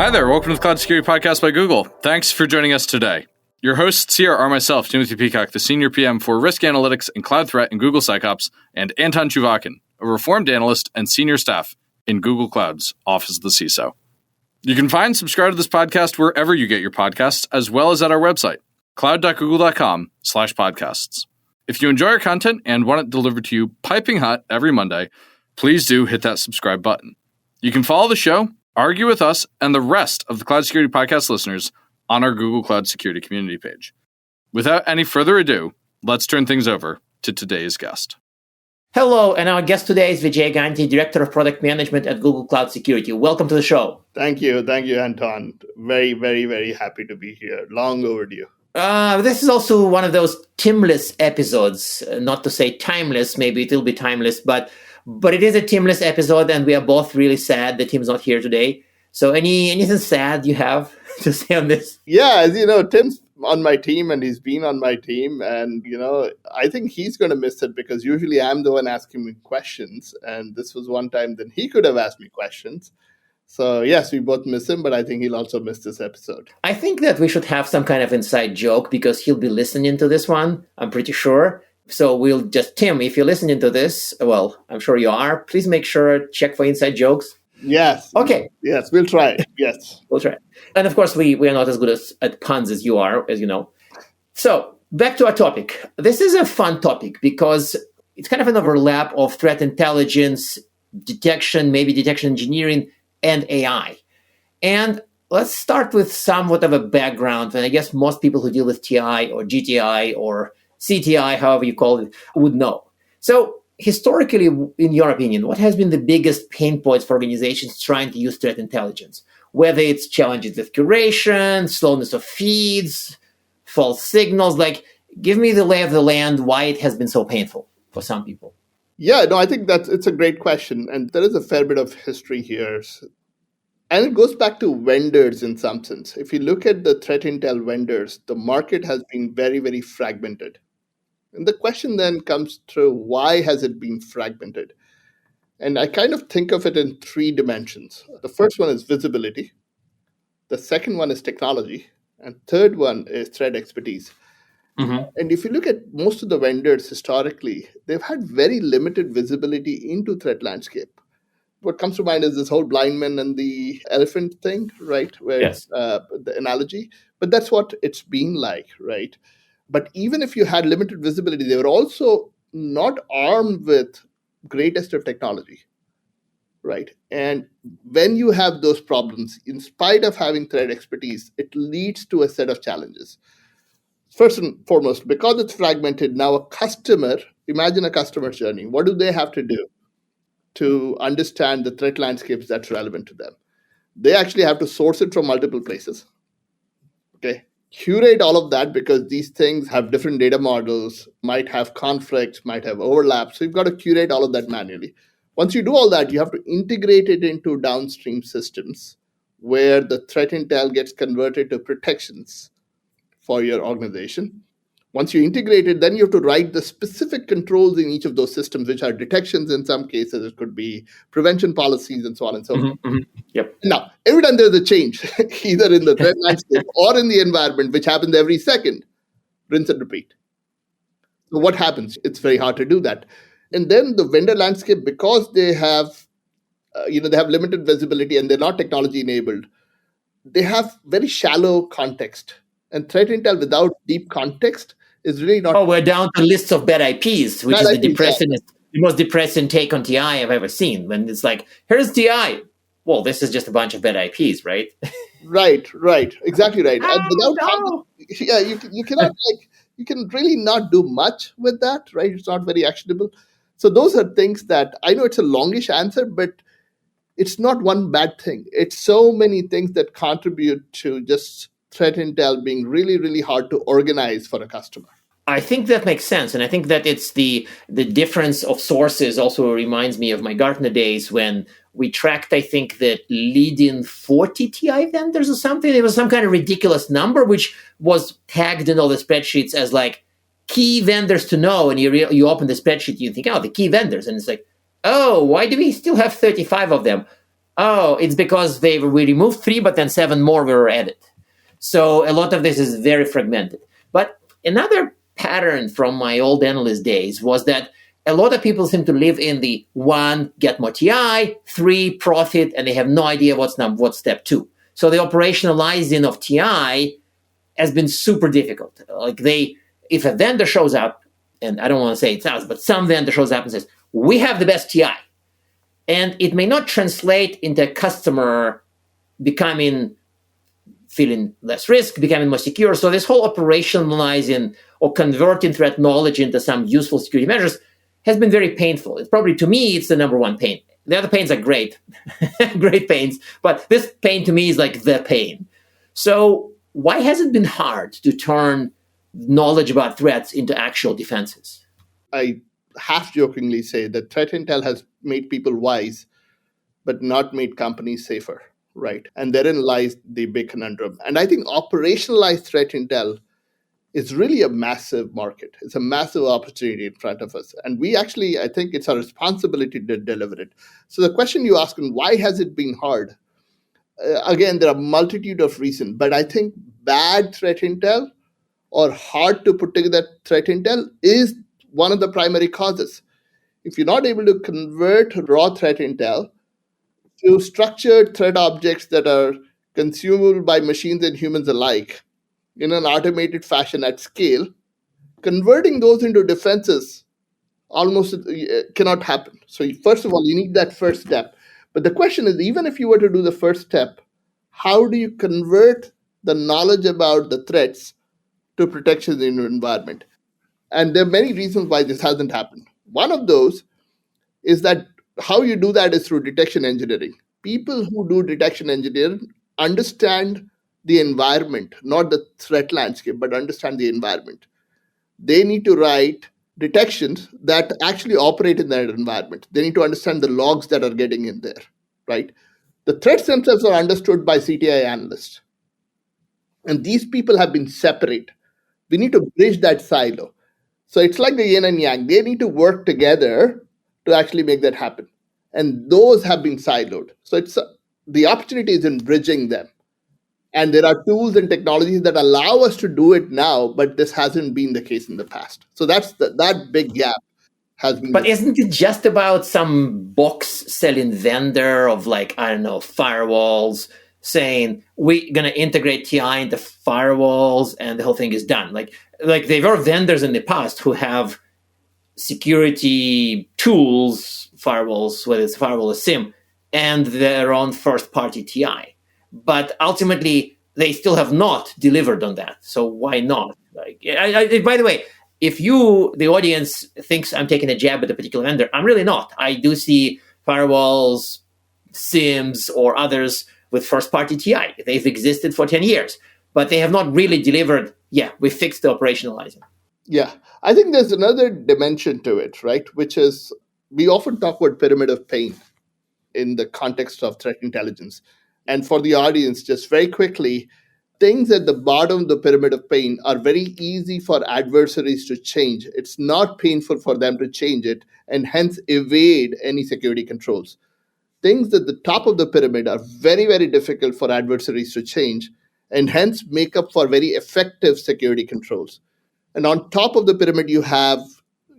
Hi there. Welcome to the Cloud Security Podcast by Google. Thanks for joining us today. Your hosts here are myself, Timothy Peacock, the Senior PM for Risk Analytics and Cloud Threat in Google SecOps, and Anton Chuvakin, a reformed analyst and senior staff in Google Cloud's Office of the CISO. You can find and subscribe to this podcast wherever you get your podcasts, as well as at our website, cloud.google.com/podcasts. If you enjoy our content and want it delivered to you piping hot every Monday, please do hit that subscribe button. You can follow the show, argue with us, and the rest of the Cloud Security Podcast listeners on our Google Cloud Security community page. Without any further ado, let's turn things over to today's guest. Hello, and our guest today is Vijay Ganti, Director of Product Management at Google Cloud Security. Welcome to the show. Thank you, Anton. Very, very, very happy to be here. Long overdue. This is also one of those Timless episodes. Not to say timeless, maybe it will be timeless, but it is a Timless episode, and we are both really sad that Tim's not here today. So anything sad you have to say on this? Yeah, as you know, Tim's on my team, and he's been on my team, and I think he's going to miss it because usually I'm the one asking him questions, and this was one time that he could have asked me questions. So yes, we both miss him, but I think he'll also miss this episode. I think that we should have some kind of inside joke because he'll be listening to this one, I'm pretty sure. So we'll just, Tim, if you're listening to this, well, I'm sure you are, please make sure, check for inside jokes. Yes. Okay. Yes, we'll try. Yes. We'll try. And of course, we are not as good at puns as you are, as you know. So back to our topic. This is a fun topic because it's kind of an overlap of threat intelligence, detection, maybe detection engineering, and AI. And let's start with somewhat of a background. And I guess most people who deal with TI or GTI or CTI, however you call it, would know. So historically, in your opinion, what has been the biggest pain points for organizations trying to use threat intelligence? Whether it's challenges with curation, slowness of feeds, false signals, give me the lay of the land, why it has been so painful for some people. Yeah, no, I think it's a great question. And there is a fair bit of history here. And it goes back to vendors in some sense. If you look at the threat intel vendors, the market has been very, very fragmented. And the question then comes through, why has it been fragmented? And I kind of think of it in three dimensions. The first one is visibility. The second one is technology. And third one is threat expertise. Mm-hmm. And if you look at most of the vendors historically, they've had very limited visibility into threat landscape. What comes to mind is this whole blind man and the elephant thing, right? Where yes. The analogy. But that's what it's been like, right? But even if you had limited visibility, they were also not armed with greatest of technology, right? And when you have those problems, in spite of having threat expertise, it leads to a set of challenges. First and foremost, because it's fragmented, now a customer, imagine a customer's journey. What do they have to do to understand the threat landscapes that's relevant to them? They actually have to source it from multiple places, okay? Curate all of that because these things have different data models, might have conflicts, might have overlaps. So you've got to curate all of that manually. Once you do all that, you have to integrate it into downstream systems where the threat intel gets converted to protections for your organization. Once you integrate it, then you have to write the specific controls in each of those systems, which are detections in some cases. It could be prevention policies and so on and so forth. Mm-hmm. Yep. Now, every time there's a change, either in the threat landscape or in the environment, which happens every second, rinse and repeat. So what happens? It's very hard to do that. And then the vendor landscape, because they have, they have limited visibility and they're not technology enabled, they have very shallow context. And threat intel without deep context is really not. Oh, we're down to lists of bad IPs, which is the most depressing take on TI I've ever seen. When it's like, here's TI. Well, this is just a bunch of bad IPs, right? Right, exactly right. And without you cannot you can really not do much with that, right? It's not very actionable. So those are things that I know it's a longish answer, but it's not one bad thing. It's so many things that contribute to just threat intel being really, really hard to organize for a customer. I think that makes sense. And I think that it's the difference of sources also reminds me of my Gartner days when we tracked, I think, that leading 40 TI vendors or something. It was some kind of ridiculous number, which was tagged in all the spreadsheets as key vendors to know. And you open the spreadsheet, you think, the key vendors. And it's like, oh, why do we still have 35 of them? oh, it's because we removed 3, but then 7 more were added. So a lot of this is very fragmented. But another pattern from my old analyst days was that a lot of people seem to live in the 1, get more TI, 3, profit, and they have no idea what's step 2. So the operationalizing of TI has been super difficult. Like if a vendor shows up, and I don't want to say it's us, but some vendor shows up and says, we have the best TI. And it may not translate into a customer feeling less risk, becoming more secure. So this whole operationalizing or converting threat knowledge into some useful security measures has been very painful. It's probably, to me, it's the number one pain. The other pains are great, great pains, but this pain to me is like the pain. So why has it been hard to turn knowledge about threats into actual defenses? I half-jokingly say that threat intel has made people wise, but not made companies safer, right? And therein lies the big conundrum. And I think operationalized threat intel is really a massive market. It's a massive opportunity in front of us. And I think it's our responsibility to deliver it. So the question you ask, why has it been hard? Again, there are a multitude of reasons, but I think bad threat intel or hard to put together threat intel is one of the primary causes. If you're not able to convert raw threat intel to structured threat objects that are consumable by machines and humans alike in an automated fashion at scale, converting those into defenses almost cannot happen. So first of all, you need that first step. But the question is, even if you were to do the first step, how do you convert the knowledge about the threats to protections in your environment? And there are many reasons why this hasn't happened. One of those is that how you do that is through detection engineering. People who do detection engineering understand the environment, not the threat landscape, but understand the environment. They need to write detections that actually operate in that environment. They need to understand the logs that are getting in there, right? The threats themselves are understood by CTI analysts. And these people have been separate. We need to bridge that silo. So it's like the yin and yang. They need to work together to actually make that happen. And those have been siloed. So the opportunity is in bridging them. And there are tools and technologies that allow us to do it now, but this hasn't been the case in the past. So that's that big gap has been. But isn't it just about some box selling vendor of firewalls saying we're going to integrate TI into firewalls and the whole thing is done? Like there were vendors in the past who have security tools, firewalls, whether it's a firewall or SIEM, and their own first-party TI. But ultimately, they still have not delivered on that. So why not? By the way, if the audience, thinks I'm taking a jab at a particular vendor, I'm really not. I do see firewalls, SIEMs, or others with first-party TI. They've existed for 10 years, but they have not really delivered. Yeah, we fixed the operationalizing. Yeah, I think there's another dimension to it, right? Which is, we often talk about pyramid of pain in the context of threat intelligence. And for the audience, just very quickly, things at the bottom of the pyramid of pain are very easy for adversaries to change. It's not painful for them to change it and hence evade any security controls. Things at the top of the pyramid are very, very difficult for adversaries to change and hence make up for very effective security controls. And on top of the pyramid, you have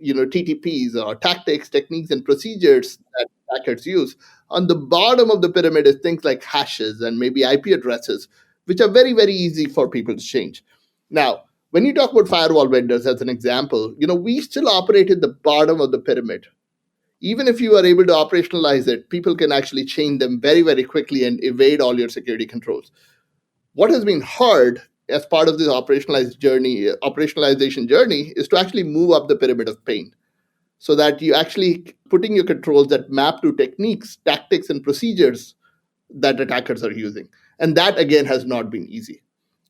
TTPs or tactics, techniques, and procedures that attackers use. On the bottom of the pyramid is things like hashes and maybe IP addresses, which are very, very easy for people to change. Now, when you talk about firewall vendors as an example, we still operate at the bottom of the pyramid. Even if you are able to operationalize it, people can actually change them very, very quickly and evade all your security controls. What has been hard as part of this operationalization journey is to actually move up the pyramid of pain so that you actually putting your controls that map to techniques, tactics, and procedures that attackers are using. And that, again, has not been easy,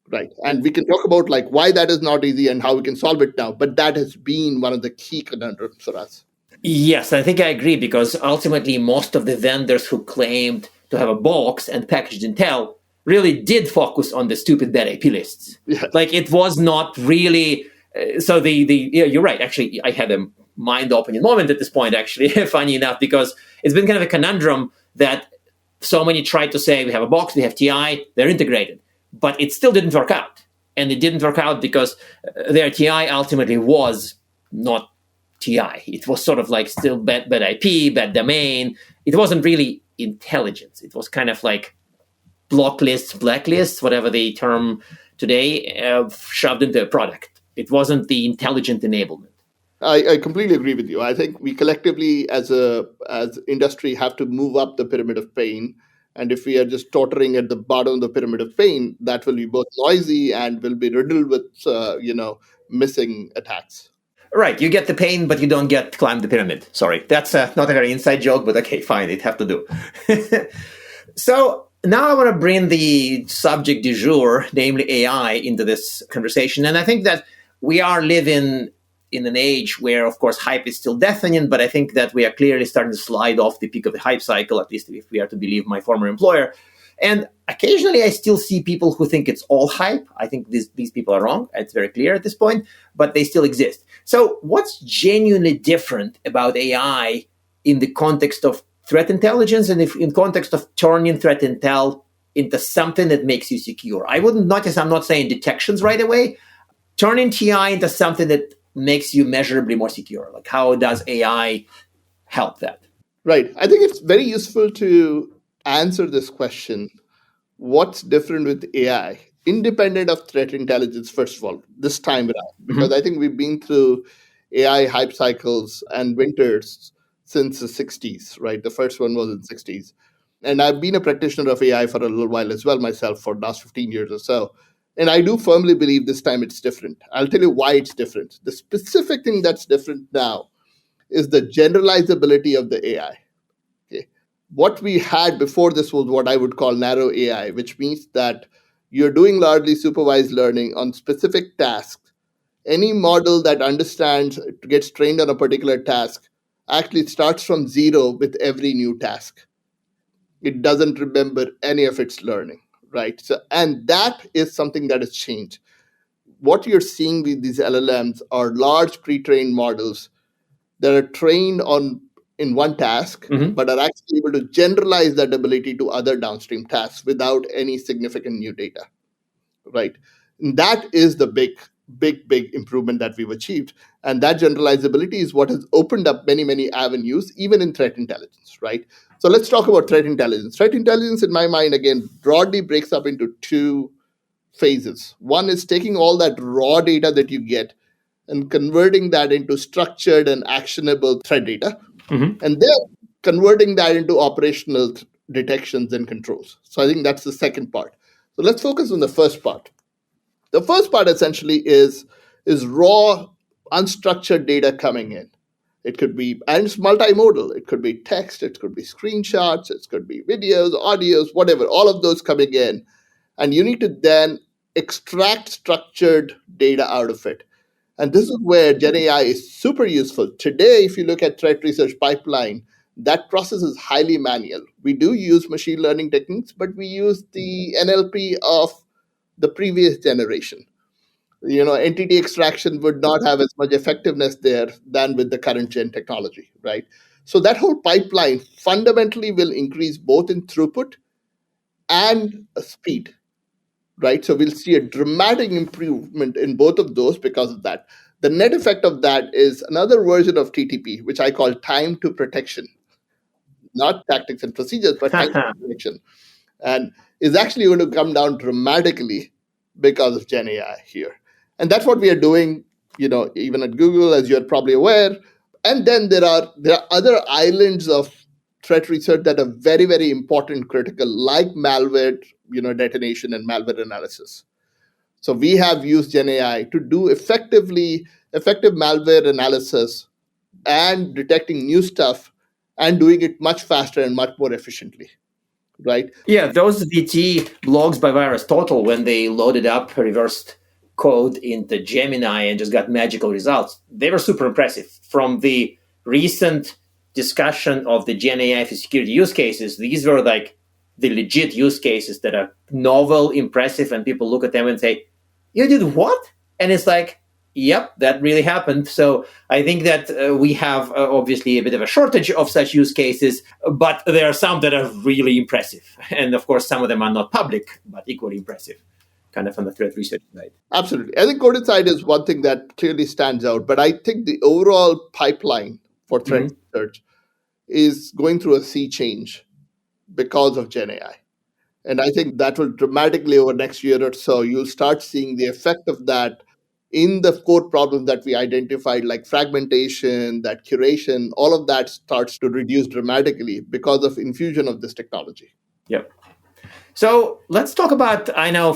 right? And we can talk about why that is not easy and how we can solve it now, but that has been one of the key conundrums for us. Yes, I think I agree, because ultimately most of the vendors who claimed to have a box and packaged intel really did focus on the stupid bad IP lists. Yeah. It was not really. So you're right. Actually, I had a mind-opening moment at this point. Actually, funny enough, because it's been kind of a conundrum that So many tried to say we have a box, we have TI, they're integrated, but it still didn't work out. And it didn't work out because their TI ultimately was not TI. It was sort of like still bad IP, bad domain. It wasn't really intelligence. It was kind of like block lists, blacklists, whatever the term today, shoved into a product. It wasn't the intelligent enablement. I completely agree with you. I think we collectively, as industry, have to move up the pyramid of pain. And if we are just tottering at the bottom of the pyramid of pain, that will be both noisy and will be riddled with, missing attacks. Right. You get the pain, but you don't get to climb the pyramid. Sorry. That's not a very inside joke, but okay, fine. It have to do. So now I want to bring the subject du jour, namely AI, into this conversation. And I think that we are living in an age where, of course, hype is still deafening, but I think that we are clearly starting to slide off the peak of the hype cycle, at least if we are to believe my former employer. And occasionally I still see people who think it's all hype. I think these people are wrong. It's very clear at this point, but they still exist. So what's genuinely different about AI in the context of threat intelligence and in context of turning threat intel into something that makes you secure? I wouldn't notice, I'm not saying detections right away, turning TI into something that makes you measurably more secure. Like, how does AI help that? Right. I think it's very useful to answer this question. What's different with AI, independent of threat intelligence, first of all, this time around? Because I think we've been through AI hype cycles and winters since the 60s, right? The first one was in the 60s. And I've been a practitioner of AI for a little while as well myself, for the last 15 years or so. And I do firmly believe this time it's different. I'll tell you why it's different. The specific thing that's different now is the generalizability of the AI. Okay. What we had before this was what I would call narrow AI, which means that you're doing largely supervised learning on specific tasks. Any model that understands, gets trained on a particular task, actually starts from zero with every new task. It doesn't remember any of its learning, right? So, and that is something that has changed. What you're seeing with these LLMs are large pre-trained models that are trained on in one task, but are actually able to generalize that ability to other downstream tasks without any significant new data, right? And that is the big improvement that we've achieved. And that generalizability is what has opened up many, many avenues, even in threat intelligence, right? So let's talk about threat intelligence. Threat intelligence, in my mind, again, broadly breaks up into two phases. One is taking all that raw data that you get and converting that into structured and actionable threat data, and then converting that into operational detections and controls. So I think that's the second part. So let's focus on the first part. The first part essentially is raw, unstructured data coming in. It could be, and it's multimodal. It could be text, it could be screenshots, it could be videos, audios, whatever, all of those coming in. And you need to then extract structured data out of it. And this is where Gen AI is super useful. Today, if you look at threat research pipeline, that process is highly manual. We do use machine learning techniques, but we use the NLP of the previous generation. Entity extraction would not have as much effectiveness there than with the current gen technology, right? So that whole pipeline fundamentally will increase both in throughput and speed, right? So we'll see a dramatic improvement in both of those because of that. The net effect of that is another version of TTP, which I call time to protection, not tactics and procedures, but time to protection, and is actually going to come down dramatically because of Gen AI here. And that's what we are doing, even at Google, as you're probably aware. And then there are other islands of threat research that are very, very important, critical, like malware, detonation and malware analysis. So we have used Gen AI to do effective malware analysis and detecting new stuff and doing it much faster and much more efficiently. Right? Yeah, those VT blogs by VirusTotal, when they loaded up reversed code into Gemini and just got magical results, they were super impressive. From the recent discussion of the Gen AI for security use cases, these were like the legit use cases that are novel, impressive, and people look at them and say, "You did what?" And it's like, Yep, that really happened. So I think that we have obviously a bit of a shortage of such use cases, but there are some that are really impressive. And of course, some of them are not public, but equally impressive, kind of on the threat research side. Absolutely. I think code side is one thing that clearly stands out, but I think the overall pipeline for threat research is going through a sea change because of Gen AI. And I think that will dramatically over next year or so, you'll start seeing the effect of that in the core problems that we identified, like fragmentation, that curation, all of that starts to reduce dramatically because of infusion of this technology. Yep. So let's talk about, I know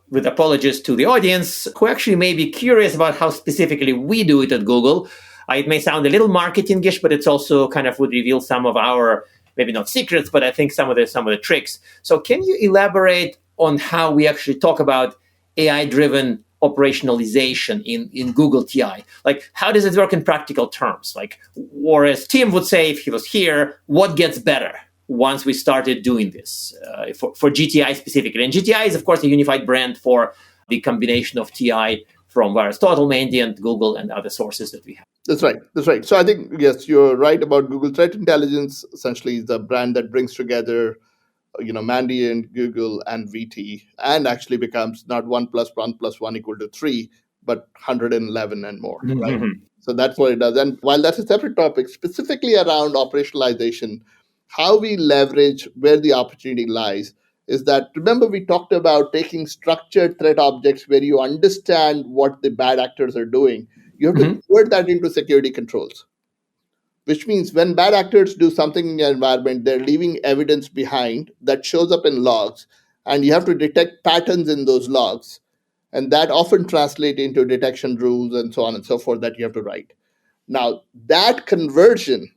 with apologies to the audience who actually may be curious about how specifically we do it at Google. It may sound a little marketingish, but it's also kind of would reveal some of our, maybe not secrets, but I think some of the tricks. So can you elaborate on how we actually talk about AI-driven operationalization in Google TI? Like, how does it work in practical terms? Like, or as Tim would say if he was here, what gets better once we started doing this for GTI specifically? And GTI is, of course, a unified brand for the combination of TI from Aristotle, Mandiant, Google, and other sources that we have. That's right. That's right. So I think, yes, you're right about Google Threat Intelligence. Essentially, is the brand that brings together, Mandiant, Google, and VT, and actually becomes not 1 plus 1 plus 1 equal to 3, but 111 and more, right? So that's what it does. And while that's a separate topic, specifically around operationalization, how we leverage where the opportunity lies is that, remember, we talked about taking structured threat objects where you understand what the bad actors are doing. You have to convert that into security controls, which means when bad actors do something in your environment, they're leaving evidence behind that shows up in logs, and you have to detect patterns in those logs. And that often translates into detection rules and so on and so forth that you have to write. Now, that conversion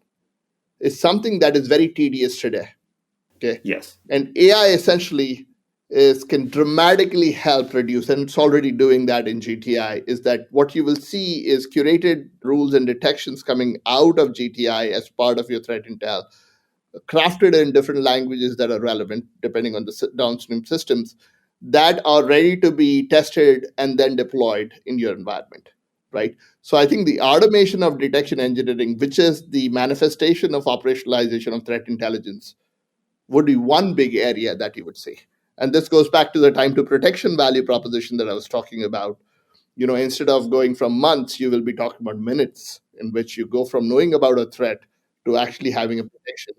is something that is very tedious today. Okay. Yes. And AI essentially can dramatically help reduce, and it's already doing that in GTI, is that what you will see is curated rules and detections coming out of GTI as part of your threat intel, crafted in different languages that are relevant depending on the downstream systems that are ready to be tested and then deployed in your environment, right? So I think the automation of detection engineering, which is the manifestation of operationalization of threat intelligence, would be one big area that you would see. And this goes back to the time to protection value proposition that I was talking about. Instead of going from months, you will be talking about minutes, in which you go from knowing about a threat to actually having a protection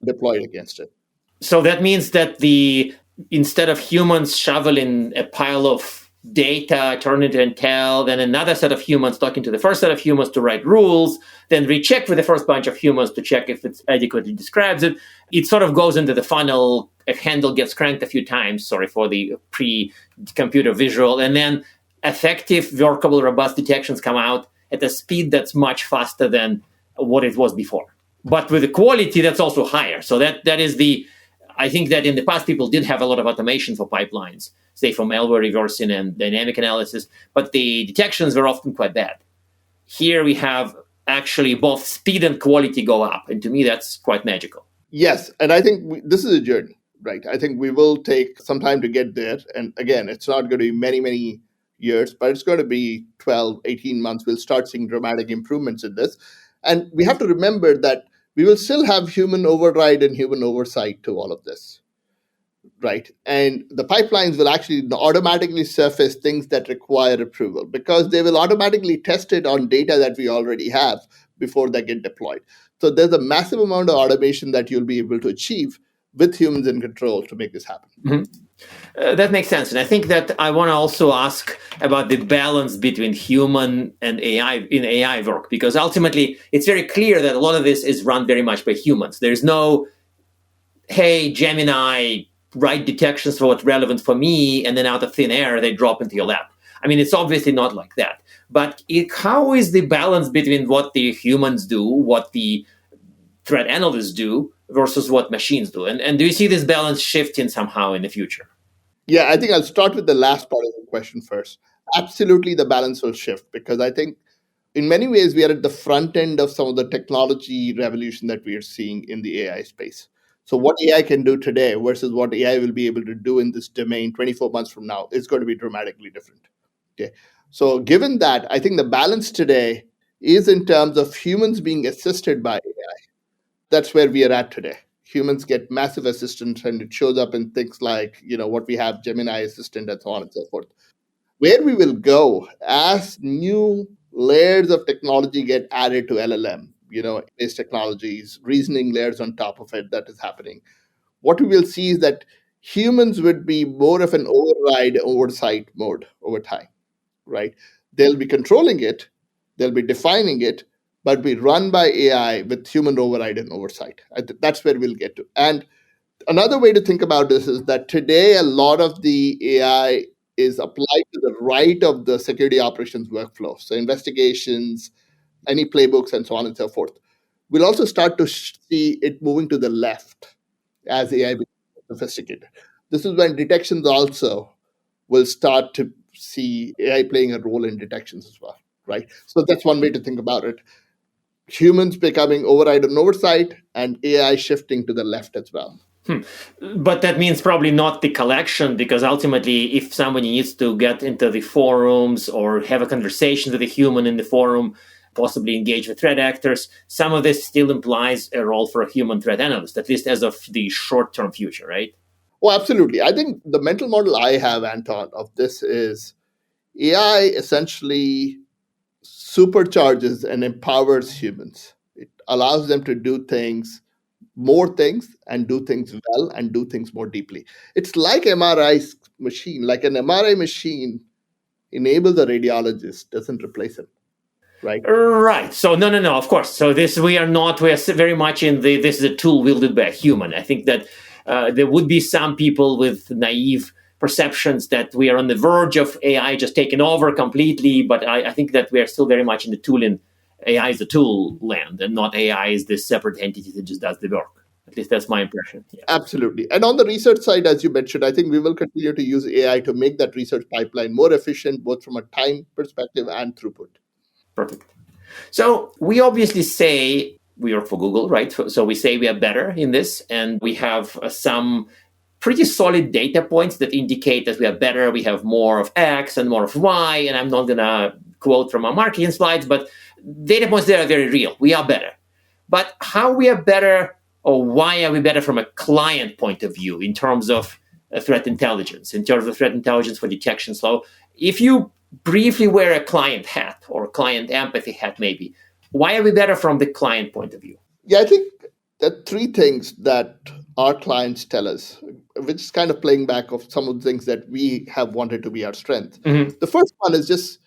deployed against it. So that means that instead of humans shoveling a pile of data, turn it and tell, then another set of humans talking to the first set of humans to write rules, then recheck with the first bunch of humans to check if it adequately describes it. It sort of goes into the funnel. A handle gets cranked a few times, sorry for the pre-computer visual, and then effective, workable, robust detections come out at a speed that's much faster than what it was before. But with the quality that's also higher. So that is I think that in the past, people did have a lot of automation for pipelines, say for malware reversing and dynamic analysis, but the detections were often quite bad. Here we have actually both speed and quality go up. And to me, that's quite magical. Yes. And I think this is a journey, right? I think we will take some time to get there. And again, it's not going to be many, many years, but it's going to be 12, 18 months. We'll start seeing dramatic improvements in this. And we have to remember that we will still have human override and human oversight to all of this, right? And the pipelines will actually automatically surface things that require approval because they will automatically test it on data that we already have before they get deployed. So there's a massive amount of automation that you'll be able to achieve with humans in control to make this happen. That makes sense. And I think that I want to also ask about the balance between human and AI in AI work, because ultimately it's very clear that a lot of this is run very much by humans. There's no, hey, Gemini, write detections for what's relevant for me, and then out of thin air, they drop into your lap. I mean, it's obviously not like that. But how is the balance between what the humans do, what the threat analysts do, versus what machines do? And do you see this balance shifting somehow in the future? Yeah, I think I'll start with the last part of the question first. Absolutely, the balance will shift because I think in many ways we are at the front end of some of the technology revolution that we are seeing in the AI space. So what AI can do today versus what AI will be able to do in this domain 24 months from now is going to be dramatically different. Okay. So given that, I think the balance today is in terms of humans being assisted by AI. That's where we are at today. Humans get massive assistance, and it shows up in things like, what we have, Gemini Assistant, and so on and so forth. Where we will go as new layers of technology get added to LLM, based technologies, reasoning layers on top of it, that is happening. What we will see is that humans would be more of an oversight mode over time, right? They'll be controlling it, they'll be defining it, but be run by AI with human override and oversight. That's where we'll get to. And another way to think about this is that today a lot of the AI is applied to the right of the security operations workflow. So investigations, any playbooks, and so on and so forth. We'll also start to see it moving to the left as AI becomes sophisticated. This is when detections also will start to see AI playing a role in detections as well, right? So that's one way to think about it. Humans becoming override and oversight, and AI shifting to the left as well. But that means probably not the collection, because ultimately, if somebody needs to get into the forums or have a conversation with a human in the forum, possibly engage with threat actors, some of this still implies a role for a human threat analyst, at least as of the short-term future, right? Oh, absolutely. I think the mental model I have, Anton, of this is AI essentially supercharges and empowers humans. It allows them to do more things, and do things well, and do things more deeply. It's like MRI machine, like an MRI machine enables a radiologist, doesn't replace him, right? Right. So no. Of course. So we are very much in this is a tool wielded by a human. I think that there would be some people with naive perceptions that we are on the verge of AI just taking over completely. But I think that we are still very much in the tooling. AI is a tool land, and not AI is this separate entity that just does the work. At least that's my impression. Yeah. Absolutely. And on the research side, as you mentioned, I think we will continue to use AI to make that research pipeline more efficient, both from a time perspective and throughput. Perfect. So we obviously say we work for Google, right? So we say we are better in this, and we have some pretty solid data points that indicate that we are better. We have more of X and more of Y, and I'm not going to quote from our marketing slides, but data points there are very real. We are better. But how we are better, or why are we better from a client point of view in terms of threat intelligence, for detection? So if you briefly wear a client hat or client empathy hat, maybe, why are we better from the client point of view? Yeah, I think there are three things that our clients tell us, which is kind of playing back of some of the things that we have wanted to be our strength. Mm-hmm. The first one is just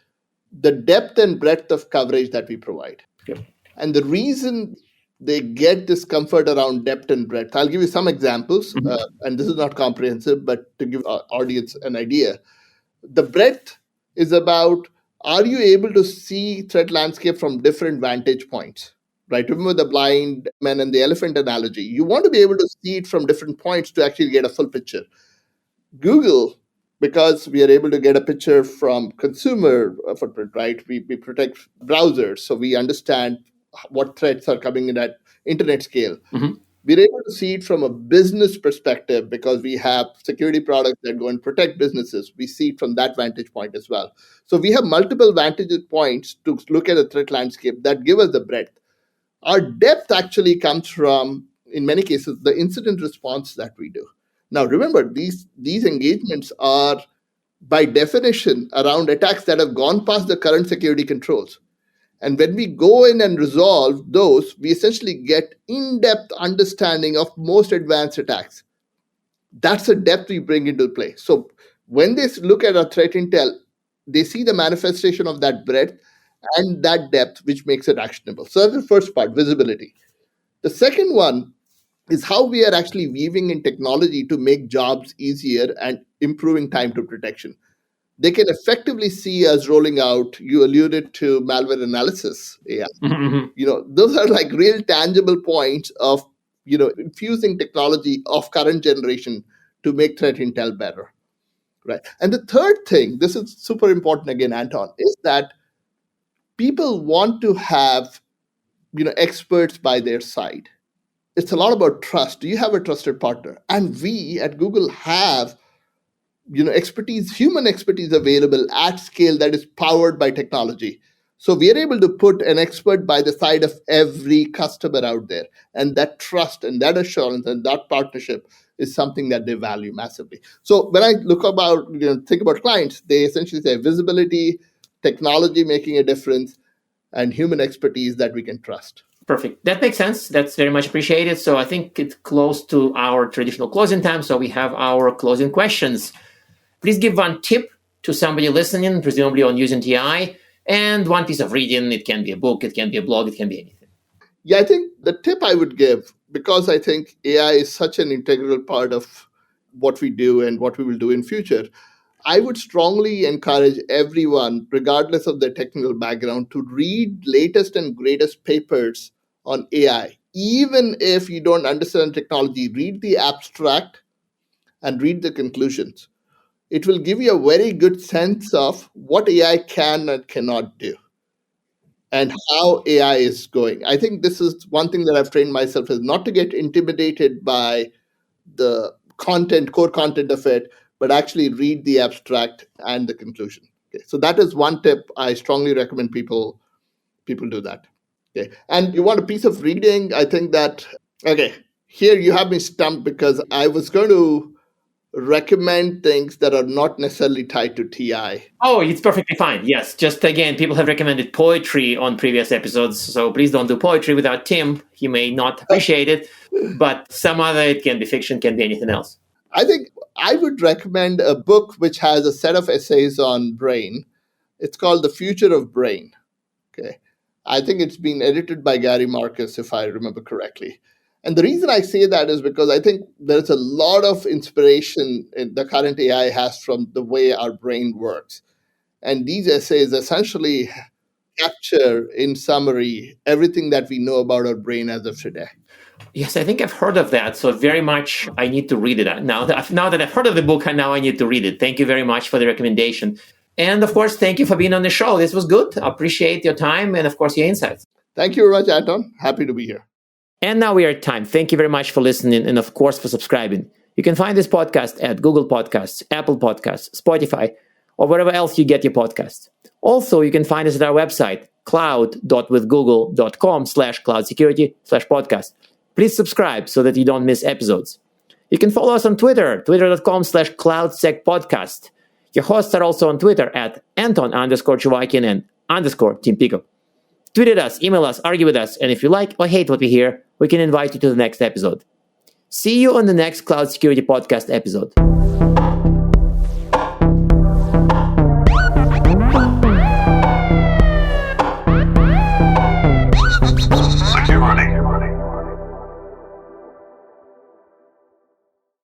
the depth and breadth of coverage that we provide. Yep. And the reason they get this comfort around depth and breadth, I'll give you some examples, and this is not comprehensive, but to give our audience an idea. The breadth is about, are you able to see threat landscape from different vantage points? Right? Remember the blind man and the elephant analogy. You want to be able to see it from different points to actually get a full picture. Google, because we are able to get a picture from consumer footprint, right? We protect browsers, so we understand what threats are coming in at internet scale. Mm-hmm. We're able to see it from a business perspective because we have security products that go and protect businesses. We see it from that vantage point as well. So we have multiple vantage points to look at the threat landscape that give us the breadth. Our depth actually comes from, in many cases, the incident response that we do. Now, remember, these engagements are by definition around attacks that have gone past the current security controls. And when we go in and resolve those, we essentially get in-depth understanding of most advanced attacks. That's the depth we bring into play. So when they look at our threat intel, they see the manifestation of that breadth and that depth, which makes it actionable. So that's the first part, visibility. The second one is how we are actually weaving in technology to make jobs easier and improving time to protection. They can effectively see us rolling out, you alluded to malware analysis AI. Mm-hmm. Those are like real tangible points of, infusing technology of current generation to make threat intel better. Right. And the third thing, this is super important again, Anton, is that people want to have, experts by their side. It's a lot about trust. Do you have a trusted partner? And we at Google have human expertise available at scale that is powered by technology. So we are able to put an expert by the side of every customer out there. And that trust and that assurance and that partnership is something that they value massively. So when I think about clients, they essentially say visibility, technology making a difference, and human expertise that we can trust. Perfect. That makes sense. That's very much appreciated. So I think it's close to our traditional closing time. So we have our closing questions. Please give one tip to somebody listening, presumably on using TI, and one piece of reading. It can be a book, it can be a blog, it can be anything. Yeah, I think the tip I would give, because I think AI is such an integral part of what we do and what we will do in future, I would strongly encourage everyone, regardless of their technical background, to read latest and greatest papers on AI. Even if you don't understand technology, read the abstract and read the conclusions. It will give you a very good sense of what AI can and cannot do and how AI is going. I think this is one thing that I've trained myself is not to get intimidated by the core content of it, but actually read the abstract and the conclusion. Okay, so that is one tip I strongly recommend people do that. Okay, and you want a piece of reading? I think that here you have me stumped because I was going to recommend things that are not necessarily tied to TI. Oh, it's perfectly fine. Yes, just again, people have recommended poetry on previous episodes, so please don't do poetry without Tim. He may not appreciate it, but some other, it can be fiction, can be anything else. I think I would recommend a book which has a set of essays on brain. It's called The Future of Brain. Okay, I think it's been edited by Gary Marcus, if I remember correctly. And the reason I say that is because I think there's a lot of inspiration the current AI has from the way our brain works. And these essays essentially capture, in summary, everything that we know about our brain as of today. Yes, I think I've heard of that. So very much I need to read it. Now that I've heard of the book, now I need to read it. Thank you very much for the recommendation. And of course, thank you for being on the show. This was good. I appreciate your time and of course your insights. Thank you very much, Anton. Happy to be here. And now we are at time. Thank you very much for listening and of course for subscribing. You can find this podcast at Google Podcasts, Apple Podcasts, Spotify, or wherever else you get your podcasts. Also, you can find us at our website, cloud.withgoogle.com/cloudsecurity/podcast. Please subscribe so that you don't miss episodes. You can follow us on Twitter, twitter.com/cloudsecpodcast. Your hosts are also on Twitter at Anton_Chuvakin and _Team Peacock. Tweet at us, email us, argue with us, and if you like or hate what we hear, we can invite you to the next episode. See you on the next Cloud Security Podcast episode. Security.